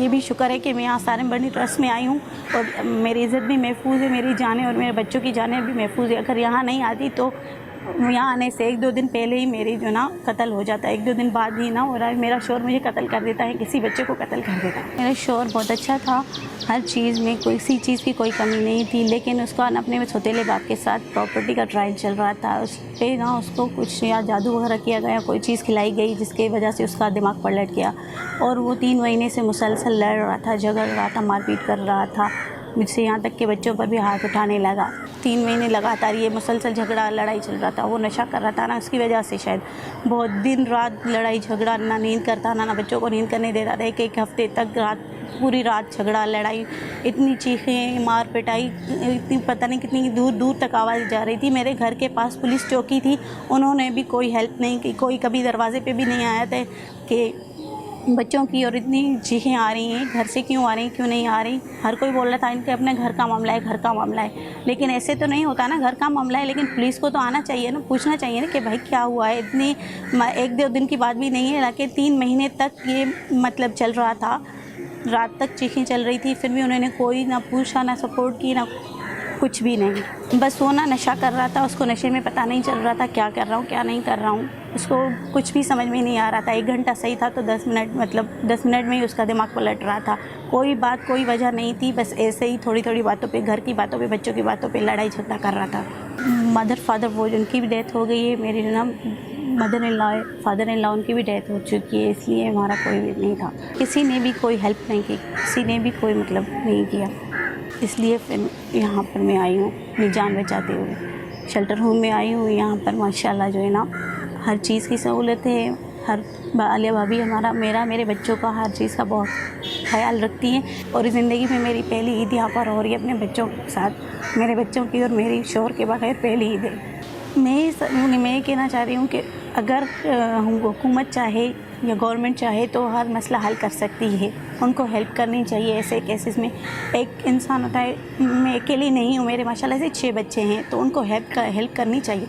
ये भी शुक्र है कि मैं यहाँ सारम बर्नी ट्रस्ट में आई हूँ और मेरी इज़्ज़त भी महफूज है, मेरी जानें और मेरे बच्चों की जानें भी महफूज है। अगर यहाँ नहीं आती तो यहाँ आने से 1-2 दिन पहले ही मेरी जो ना कत्ल हो जाता है, 1-2 दिन बाद ही ना हो रहा है। मेरा शौहर मुझे कत्ल कर देता है, किसी बच्चे को कत्ल कर देता है। मेरा शौहर बहुत अच्छा था, हर चीज़ में किसी चीज़ की कोई कमी नहीं थी, लेकिन उसका अपने सौतेले बाप के साथ प्रॉपर्टी का ट्रायल चल रहा था। उस पर ना उसको कुछ या जादू वगैरह किया गया, कोई चीज़ खिलाई गई जिसकी वजह से उसका दिमाग पलट गया और वो 3 महीने से मुसलसल लड़ रहा था, झगड़ रहा था, मारपीट कर रहा था मुझसे, यहाँ तक कि बच्चों पर भी हाथ उठाने लगा। 3 महीने लगातार ये मुसलसल झगड़ा लड़ाई चल रहा था। वो नशा कर रहा था ना, उसकी वजह से शायद बहुत दिन रात लड़ाई झगड़ा, ना नींद करता ना बच्चों को नींद करने देता था। एक हफ्ते तक पूरी रात झगड़ा लड़ाई, इतनी चीखें मार पिटाई, इतनी पता नहीं कितनी दूर दूर तक आवाज़ जा रही थी। मेरे घर के पास पुलिस चौकी थी, उन्होंने भी कोई हेल्प नहीं की, कोई कभी दरवाजे पे भी नहीं आया था कि बच्चों की और इतनी चीखें आ रही हैं, घर से क्यों आ रही, क्यों नहीं आ रही। हर कोई बोल रहा था इनके अपने घर का मामला है, घर का मामला है, लेकिन ऐसे तो नहीं होता ना, घर का मामला है लेकिन पुलिस को तो आना चाहिए ना, पूछना चाहिए ना कि भाई क्या हुआ है। इतनी 1-2 दिन की बात भी नहीं है, हालांकि 3 महीने तक ये मतलब चल रहा था, रात तक चीखें चल रही थी, फिर भी उन्होंने कोई ना पूछा, ना सपोर्ट की, ना कुछ भी नहीं। बस वो ना नशा कर रहा था, उसको नशे में पता नहीं चल रहा था क्या कर रहा हूँ क्या नहीं कर रहा हूँ, उसको कुछ भी समझ में नहीं आ रहा था। 1 घंटा सही था तो 10 मिनट मतलब 10 मिनट में ही उसका दिमाग पलट रहा था। कोई बात कोई वजह नहीं थी, बस ऐसे ही थोड़ी थोड़ी बातों पे, घर की बातों पे, बच्चों की बातों पे लड़ाई झगड़ा कर रहा था। मदर फादर वो उनकी भी डेथ हो गई है, मेरी ना mother in law father in law उनकी भी डेथ हो चुकी है, इसलिए हमारा कोई भी नहीं था। किसी ने भी कोई हेल्प नहीं की, किसी ने भी कोई मतलब नहीं किया, इसलिए फिर यहाँ पर मैं आई हूँ अपनी जान बचाते हुए। शेल्टर होम में आई हूँ। यहाँ पर माशाल्लाह जो है ना हर चीज़ की सहूलत है। हर आलिया भाभी मेरे बच्चों का हर चीज़ का बहुत ख्याल रखती हैं और ज़िंदगी में मेरी पहली ईद यहाँ पर हो रही है अपने बच्चों के साथ। मेरे बच्चों की और मेरी शौहर के बगैर पहली ईद है। मैं ये कहना चाह रही हूँ कि अगर हुकूमत चाहे या गवर्नमेंट चाहे तो हर मसला हल कर सकती है, उनको हेल्प करनी चाहिए। ऐसे केसेस में एक इंसान होता है, मैं अकेली नहीं हूँ, मेरे माशाल्लाह से 6 बच्चे हैं, तो उनको हेल्प करनी चाहिए।